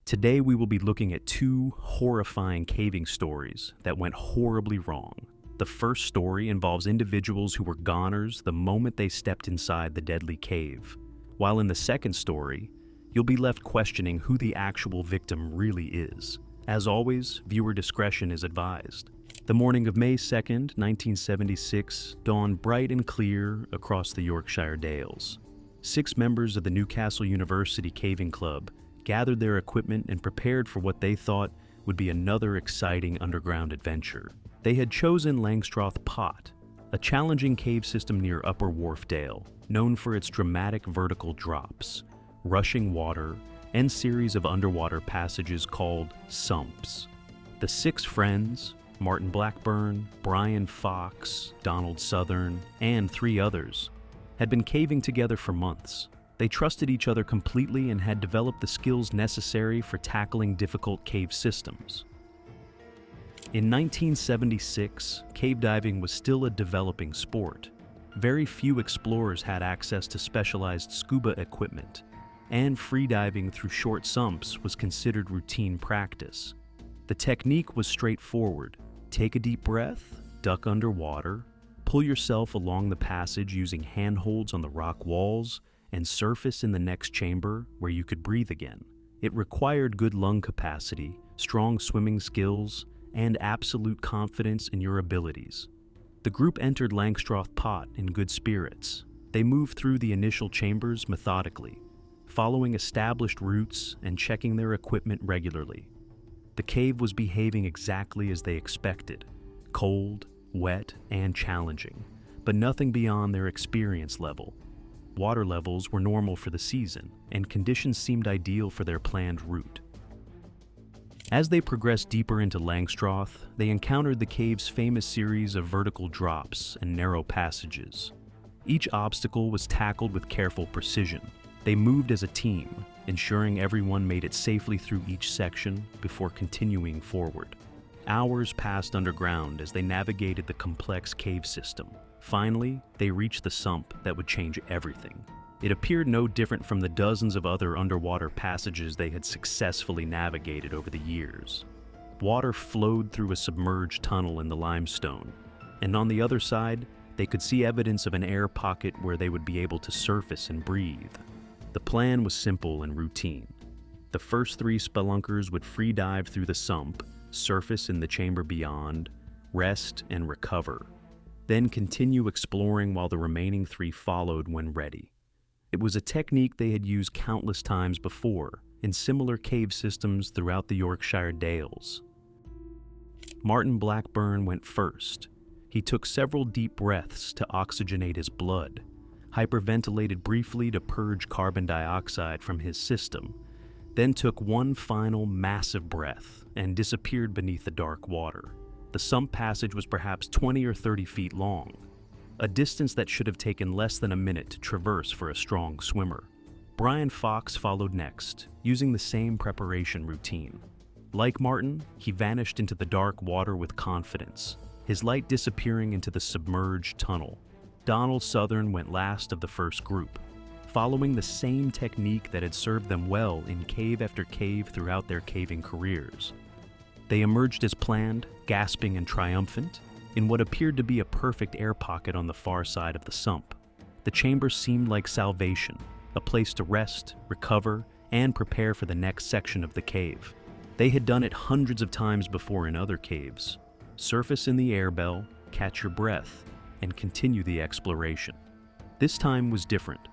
Today we will be looking at two horrifying caving stories that went horribly wrong. The first story involves individuals who were goners the moment they stepped inside the deadly cave, while in the second story, you'll be left questioning who the actual victim really is. As always, viewer discretion is advised. The morning of May 2nd, 1976, dawned bright and clear across the Yorkshire Dales. 6 members of the Newcastle University Caving Club gathered their equipment and prepared for what they thought would be another exciting underground adventure. They had chosen Langstroth Pot, a challenging cave system near Upper Wharfdale, known for its dramatic vertical drops, rushing water, and series of underwater passages called sumps. The 6 friends, Martin Blackburn, Brian Fox, Donald Southern, and 3 others, had been caving together for months. They trusted each other completely and had developed the skills necessary for tackling difficult cave systems. In 1976, cave diving was still a developing sport. Very few explorers had access to specialized scuba equipment, and freediving through short sumps was considered routine practice. The technique was straightforward. Take a deep breath, duck underwater, pull yourself along the passage using handholds on the rock walls, and surface in the next chamber where you could breathe again. It required good lung capacity, strong swimming skills, and absolute confidence in your abilities. The group entered Langstroth Pot in good spirits. They moved through the initial chambers methodically, following established routes and checking their equipment regularly. The cave was behaving exactly as they expected: cold, wet, and challenging, but nothing beyond their experience level. Water levels were normal for the season, and conditions seemed ideal for their planned route. As they progressed deeper into Langstroth, they encountered the cave's famous series of vertical drops and narrow passages. Each obstacle was tackled with careful precision. They moved as a team, ensuring everyone made it safely through each section before continuing forward. Hours passed underground as they navigated the complex cave system. Finally, they reached the sump that would change everything. It appeared no different from the dozens of other underwater passages they had successfully navigated over the years. Water flowed through a submerged tunnel in the limestone, and on the other side, they could see evidence of an air pocket where they would be able to surface and breathe. The plan was simple and routine. The first 3 spelunkers would free dive through the sump, surface in the chamber beyond, rest and recover, then continue exploring while the remaining 3 followed when ready. It was a technique they had used countless times before in similar cave systems throughout the Yorkshire Dales. Martin Blackburn went first. He took several deep breaths to oxygenate his blood, hyperventilated briefly to purge carbon dioxide from his system, then took one final massive breath and disappeared beneath the dark water. The sump passage was perhaps 20 or 30 feet long, a distance that should have taken less than a minute to traverse for a strong swimmer. Brian Fox followed next, using the same preparation routine. Like Martin, he vanished into the dark water with confidence, his light disappearing into the submerged tunnel. Donald Southern went last of the first group, following the same technique that had served them well in cave after cave throughout their caving careers. They emerged as planned, gasping and triumphant, in what appeared to be a perfect air pocket on the far side of the sump. The chamber seemed like salvation, a place to rest, recover, and prepare for the next section of the cave. They had done it hundreds of times before in other caves. Surface in the air bell, catch your breath, and continue the exploration. This time was different.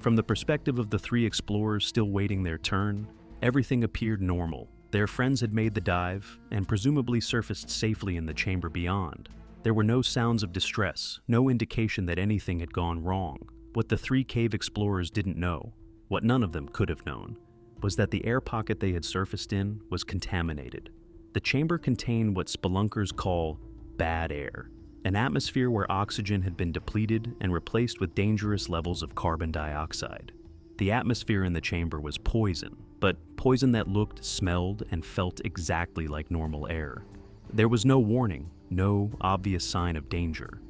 From the perspective of the 3 explorers still waiting their turn, everything appeared normal. Their friends had made the dive and presumably surfaced safely in the chamber beyond. There were no sounds of distress, no indication that anything had gone wrong. What the 3 cave explorers didn't know, what none of them could have known, was that the air pocket they had surfaced in was contaminated. The chamber contained what spelunkers call bad air, an atmosphere where oxygen had been depleted and replaced with dangerous levels of carbon dioxide. The atmosphere in the chamber was poison, but poison that looked, smelled, and felt exactly like normal air. There was no warning, no obvious sign of danger.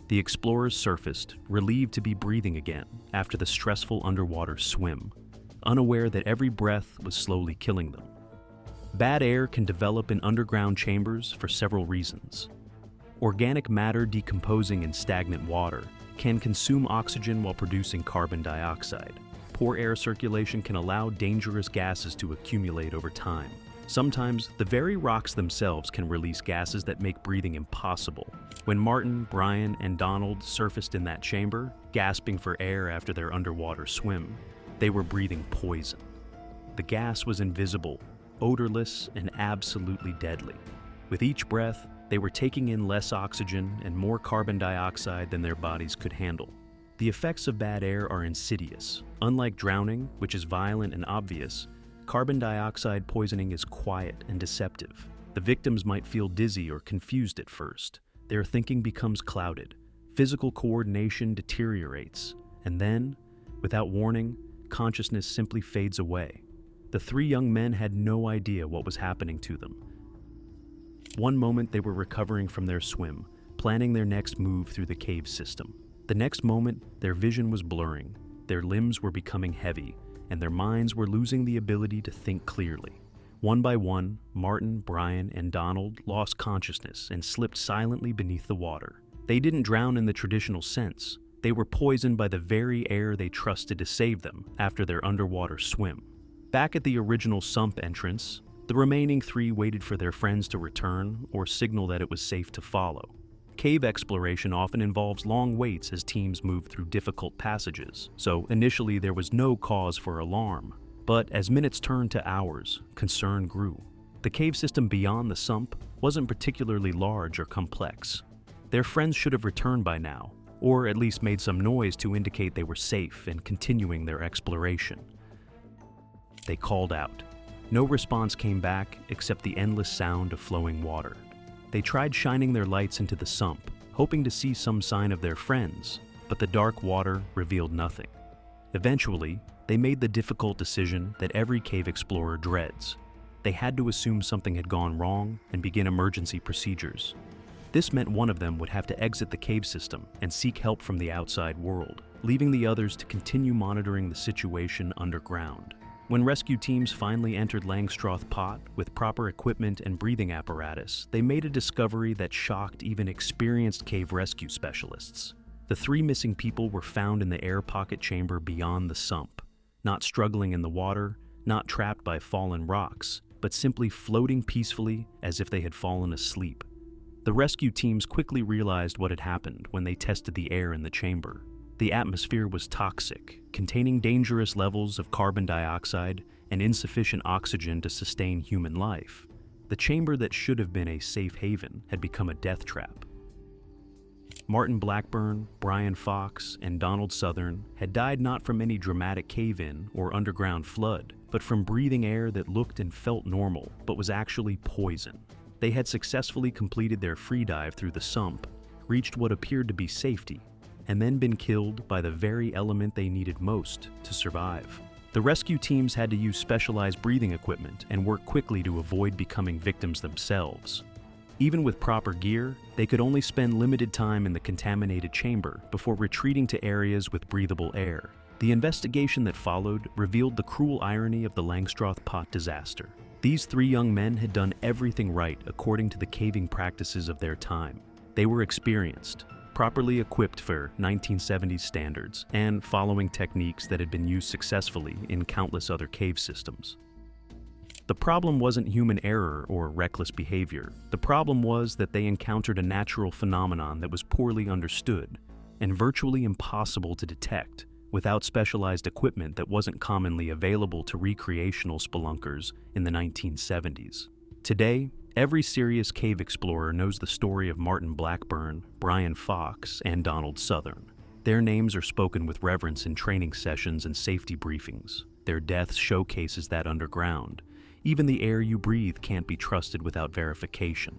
The explorers surfaced, relieved to be breathing again after the stressful underwater swim. unaware that every breath was slowly killing them. Bad air can develop in underground chambers for several reasons. Organic matter decomposing in stagnant water can consume oxygen while producing carbon dioxide. Poor air circulation can allow dangerous gases to accumulate over time. Sometimes, the very rocks themselves can release gases that make breathing impossible. When Martin, Brian, and Donald surfaced in that chamber, gasping for air after their underwater swim, they were breathing poison. The gas was invisible, odorless, and absolutely deadly. With each breath, they were taking in less oxygen and more carbon dioxide than their bodies could handle. The effects of bad air are insidious. Unlike drowning, which is violent and obvious, carbon dioxide poisoning is quiet and deceptive. The victims might feel dizzy or confused at first. Their thinking becomes clouded. Physical coordination deteriorates. And then, without warning, consciousness simply fades away. The three young men had no idea what was happening to them. One moment they were recovering from their swim, planning their next move through the cave system. The next moment, their vision was blurring, their limbs were becoming heavy, and their minds were losing the ability to think clearly. One by one, Martin, Brian, and Donald lost consciousness and slipped silently beneath the water. They didn't drown in the traditional sense. They were poisoned by the very air they trusted to save them after their underwater swim. Back at the original sump entrance, the remaining three waited for their friends to return or signal that it was safe to follow. Cave exploration often involves long waits as teams move through difficult passages, so initially there was no cause for alarm. But as minutes turned to hours, concern grew. The cave system beyond the sump wasn't particularly large or complex. Their friends should have returned by now, or at least made some noise to indicate they were safe and continuing their exploration. They called out. No response came back except the endless sound of flowing water. They tried shining their lights into the sump, hoping to see some sign of their friends, but the dark water revealed nothing. Eventually, they made the difficult decision that every cave explorer dreads. They had to assume something had gone wrong and begin emergency procedures. This meant one of them would have to exit the cave system and seek help from the outside world, leaving the others to continue monitoring the situation underground. When rescue teams finally entered Langstroth Pot with proper equipment and breathing apparatus, they made a discovery that shocked even experienced cave rescue specialists. The three missing people were found in the air pocket chamber beyond the sump, not struggling in the water, not trapped by fallen rocks, but simply floating peacefully as if they had fallen asleep. The rescue teams quickly realized what had happened when they tested the air in the chamber. The atmosphere was toxic, containing dangerous levels of carbon dioxide and insufficient oxygen to sustain human life. The chamber that should have been a safe haven had become a death trap. Martin Blackburn, Brian Fox, and Donald Southern had died not from any dramatic cave-in or underground flood, but from breathing air that looked and felt normal, but was actually poison. They had successfully completed their free dive through the sump, reached what appeared to be safety, and then been killed by the very element they needed most to survive. The rescue teams had to use specialized breathing equipment and work quickly to avoid becoming victims themselves. Even with proper gear, they could only spend limited time in the contaminated chamber before retreating to areas with breathable air. The investigation that followed revealed the cruel irony of the Langstroth Pot disaster. These three young men had done everything right according to the caving practices of their time. They were experienced, properly equipped for 1970s standards, and following techniques that had been used successfully in countless other cave systems. The problem wasn't human error or reckless behavior. The problem was that they encountered a natural phenomenon that was poorly understood and virtually impossible to detect without specialized equipment that wasn't commonly available to recreational spelunkers in the 1970s. Today, every serious cave explorer knows the story of Martin Blackburn, Brian Fox, and Donald Southern. Their names are spoken with reverence in training sessions and safety briefings. Their death showcases that underground. Even the air you breathe can't be trusted without verification.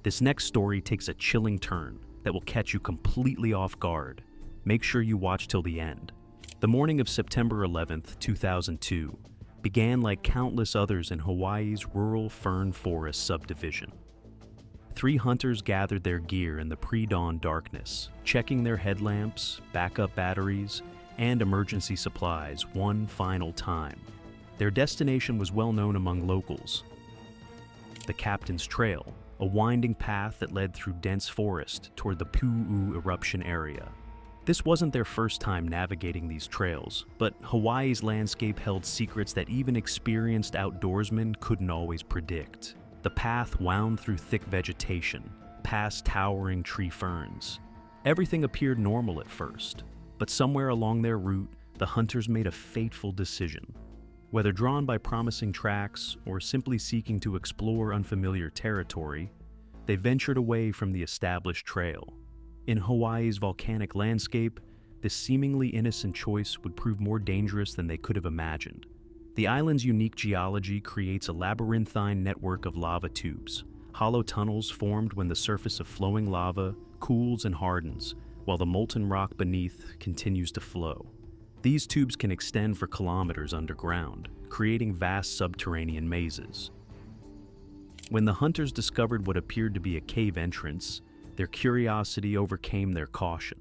This next story takes a chilling turn that will catch you completely off guard. Make sure you watch till the end. The morning of September 11th, 2002, began like countless others in Hawaii's rural fern forest subdivision. Three hunters gathered their gear in the pre-dawn darkness, checking their headlamps, backup batteries, and emergency supplies one final time. Their destination was well known among locals: the Captain's Trail, a winding path that led through dense forest toward the Pu'u eruption area. This wasn't their first time navigating these trails, but Hawaii's landscape held secrets that even experienced outdoorsmen couldn't always predict. The path wound through thick vegetation, past towering tree ferns. Everything appeared normal at first, but somewhere along their route, the hunters made a fateful decision. Whether drawn by promising tracks or simply seeking to explore unfamiliar territory, they ventured away from the established trail. In Hawaii's volcanic landscape, this seemingly innocent choice would prove more dangerous than they could have imagined. The island's unique geology creates a labyrinthine network of lava tubes, hollow tunnels formed when the surface of flowing lava cools and hardens, while the molten rock beneath continues to flow. These tubes can extend for kilometers underground, creating vast subterranean mazes. When the hunters discovered what appeared to be a cave entrance, their curiosity overcame their caution.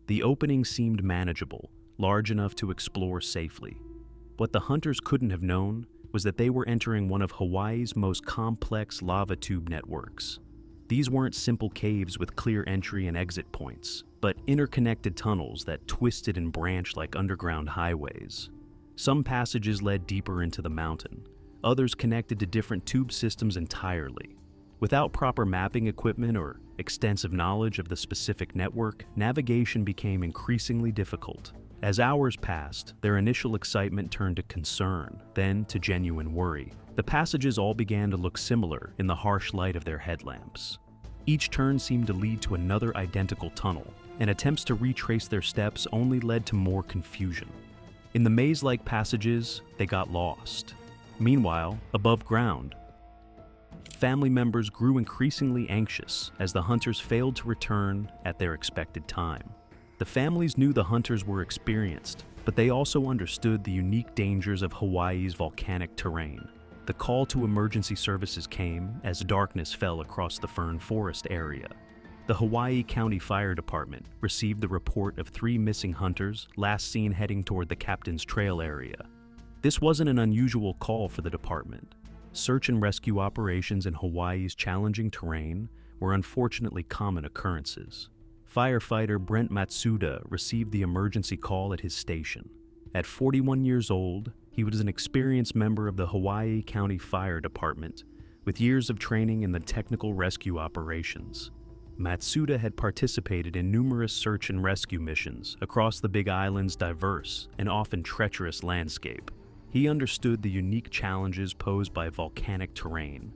The opening seemed manageable, large enough to explore safely. What the hunters couldn't have known was that they were entering one of Hawaii's most complex lava tube networks. These weren't simple caves with clear entry and exit points, but interconnected tunnels that twisted and branched like underground highways. Some passages led deeper into the mountain, others connected to different tube systems entirely. Without proper mapping equipment or extensive knowledge of the specific network, navigation became increasingly difficult. As hours passed, their initial excitement turned to concern, then to genuine worry. The passages all began to look similar in the harsh light of their headlamps. Each turn seemed to lead to another identical tunnel, and attempts to retrace their steps only led to more confusion. In the maze-like passages, they got lost. Meanwhile, above ground, family members grew increasingly anxious as the hunters failed to return at their expected time. The families knew the hunters were experienced, but they also understood the unique dangers of Hawaii's volcanic terrain. The call to emergency services came as darkness fell across the fern forest area. The Hawaii County Fire Department received the report of 3 missing hunters last seen heading toward the Captain's Trail area. This wasn't an unusual call for the department. Search and rescue operations in Hawaii's challenging terrain were unfortunately common occurrences. Firefighter Brent Matsuda received the emergency call at his station. At 41 years old, he was an experienced member of the Hawaii County Fire Department, with years of training in the technical rescue operations. Matsuda had participated in numerous search and rescue missions across the Big Island's diverse and often treacherous landscape. He understood the unique challenges posed by volcanic terrain,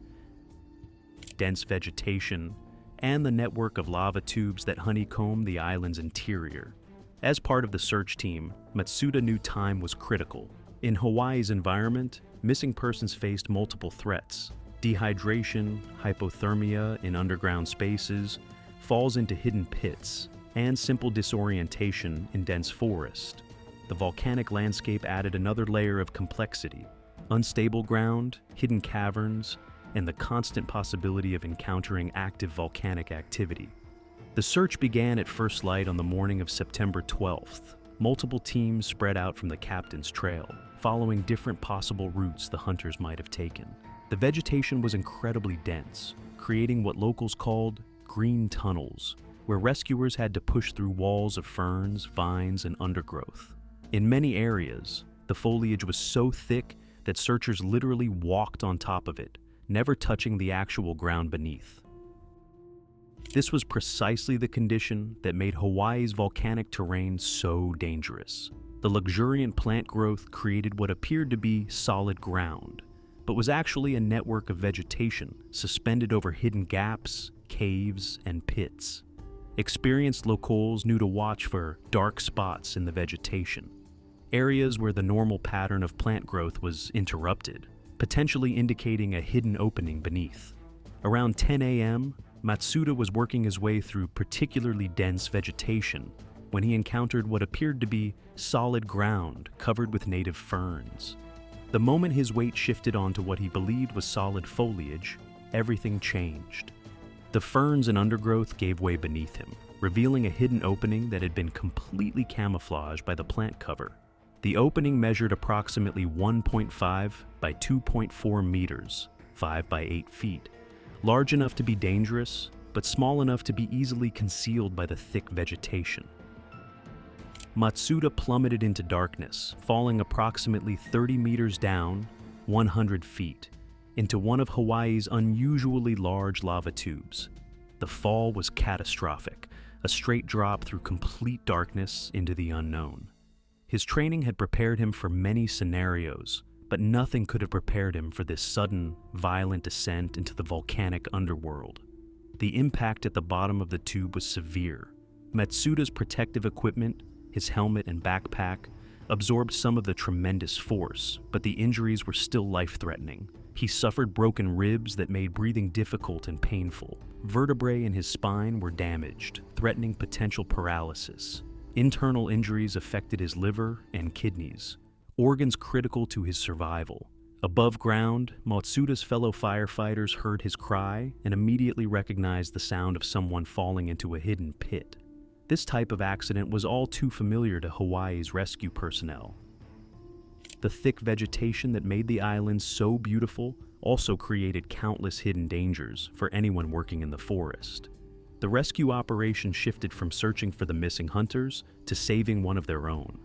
dense vegetation, and the network of lava tubes that honeycomb the island's interior. As part of the search team, Matsuda knew time was critical. In Hawaii's environment, missing persons faced multiple threats: dehydration, hypothermia in underground spaces, falls into hidden pits, and simple disorientation in dense forest. The volcanic landscape added another layer of complexity: unstable ground, hidden caverns, and the constant possibility of encountering active volcanic activity. The search began at first light on the morning of September 12th. Multiple teams spread out from the Captain's Trail, following different possible routes the hunters might have taken. The vegetation was incredibly dense, creating what locals called green tunnels, where rescuers had to push through walls of ferns, vines, and undergrowth. In many areas, the foliage was so thick that searchers literally walked on top of it, never touching the actual ground beneath. This was precisely the condition that made Hawaii's volcanic terrain so dangerous. The luxuriant plant growth created what appeared to be solid ground, but was actually a network of vegetation suspended over hidden gaps, caves, and pits. Experienced locals knew to watch for dark spots in the vegetation, areas where the normal pattern of plant growth was interrupted, potentially indicating a hidden opening beneath. Around 10 a.m., Matsuda was working his way through particularly dense vegetation when he encountered what appeared to be solid ground covered with native ferns. The moment his weight shifted onto what he believed was solid foliage, everything changed. The ferns and undergrowth gave way beneath him, revealing a hidden opening that had been completely camouflaged by the plant cover. The opening measured approximately 1.5 by 2.4 meters, 5 by 8 feet, large enough to be dangerous, but small enough to be easily concealed by the thick vegetation. Matsuda plummeted into darkness, falling approximately 30 meters down, 100 feet, into one of Hawaii's unusually large lava tubes. The fall was catastrophic, a straight drop through complete darkness into the unknown. His training had prepared him for many scenarios, but nothing could have prepared him for this sudden, violent descent into the volcanic underworld. The impact at the bottom of the tube was severe. Matsuda's protective equipment, his helmet and backpack, absorbed some of the tremendous force, but the injuries were still life-threatening. He suffered broken ribs that made breathing difficult and painful. Vertebrae in his spine were damaged, threatening potential paralysis. Internal injuries affected his liver and kidneys, organs critical to his survival. Above ground, Matsuda's fellow firefighters heard his cry and immediately recognized the sound of someone falling into a hidden pit. This type of accident was all too familiar to Hawaii's rescue personnel. The thick vegetation that made the island so beautiful also created countless hidden dangers for anyone working in the forest. The rescue operation shifted from searching for the missing hunters to saving one of their own.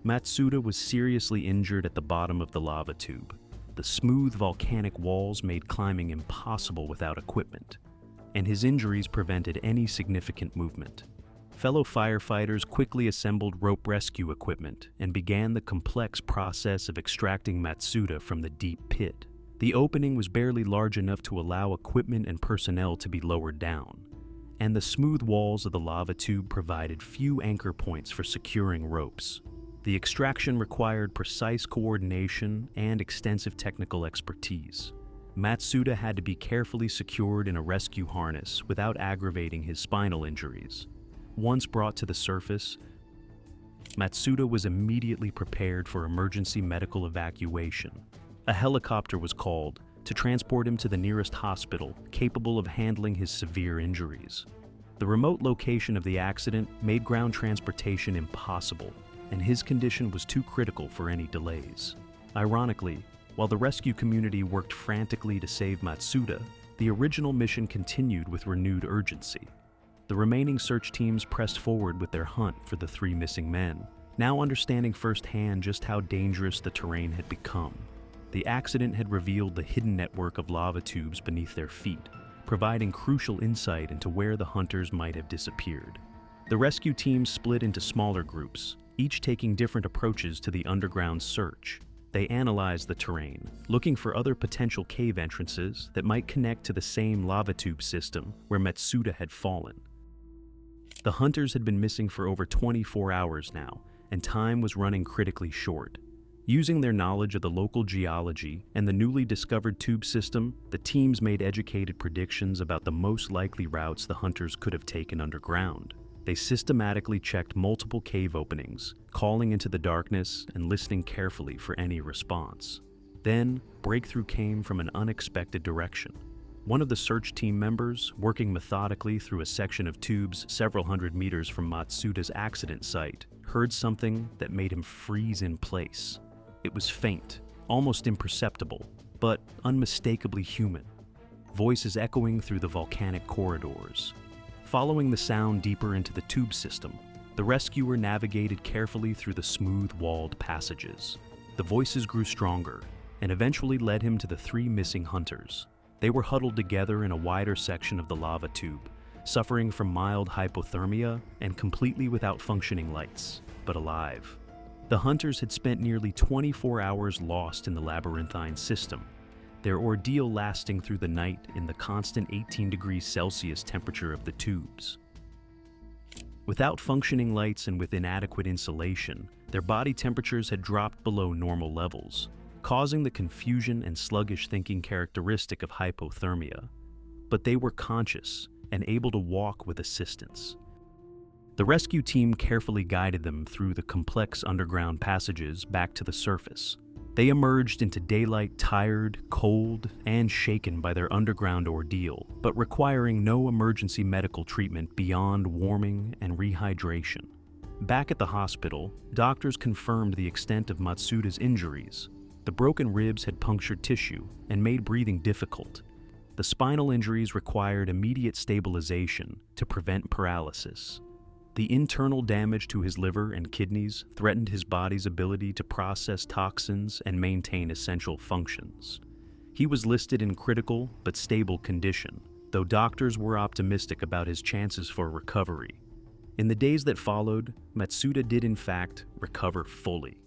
Matsuda was seriously injured at the bottom of the lava tube. The smooth volcanic walls made climbing impossible without equipment, and his injuries prevented any significant movement. Fellow firefighters quickly assembled rope rescue equipment and began the complex process of extracting Matsuda from the deep pit. The opening was barely large enough to allow equipment and personnel to be lowered down, and the smooth walls of the lava tube provided few anchor points for securing ropes. The extraction required precise coordination and extensive technical expertise. Matsuda had to be carefully secured in a rescue harness without aggravating his spinal injuries. Once brought to the surface, Matsuda was immediately prepared for emergency medical evacuation. A helicopter was called to transport him to the nearest hospital capable of handling his severe injuries. The remote location of the accident made ground transportation impossible, and his condition was too critical for any delays. Ironically, while the rescue community worked frantically to save Matsuda, the original mission continued with renewed urgency. The remaining search teams pressed forward with their hunt for the 3 missing men, now understanding firsthand just how dangerous the terrain had become. The accident had revealed the hidden network of lava tubes beneath their feet, providing crucial insight into where the hunters might have disappeared. The rescue teams split into smaller groups, each taking different approaches to the underground search. They analyzed the terrain, looking for other potential cave entrances that might connect to the same lava tube system where Matsuda had fallen. The hunters had been missing for over 24 hours now, and time was running critically short. Using their knowledge of the local geology and the newly discovered tube system, the teams made educated predictions about the most likely routes the hunters could have taken underground. They systematically checked multiple cave openings, calling into the darkness and listening carefully for any response. Then, breakthrough came from an unexpected direction. One of the search team members, working methodically through a section of tubes several hundred meters from Matsuda's accident site, heard something that made him freeze in place. It was faint, almost imperceptible, but unmistakably human. Voices echoing through the volcanic corridors. Following the sound deeper into the tube system, the rescuer navigated carefully through the smooth-walled passages. The voices grew stronger and eventually led him to the 3 missing hunters. They were huddled together in a wider section of the lava tube, suffering from mild hypothermia and completely without functioning lights, but alive. The hunters had spent nearly 24 hours lost in the labyrinthine system, their ordeal lasting through the night in the constant 18 degrees Celsius temperature of the tubes. Without functioning lights and with inadequate insulation, their body temperatures had dropped below normal levels, causing the confusion and sluggish thinking characteristic of hypothermia. But they were conscious and able to walk with assistance. The rescue team carefully guided them through the complex underground passages back to the surface. They emerged into daylight tired, cold, and shaken by their underground ordeal, but requiring no emergency medical treatment beyond warming and rehydration. Back at the hospital, doctors confirmed the extent of Matsuda's injuries. The broken ribs had punctured tissue and made breathing difficult. The spinal injuries required immediate stabilization to prevent paralysis. The internal damage to his liver and kidneys threatened his body's ability to process toxins and maintain essential functions. He was listed in critical but stable condition, though doctors were optimistic about his chances for recovery. In the days that followed, Matsuda did in fact recover fully.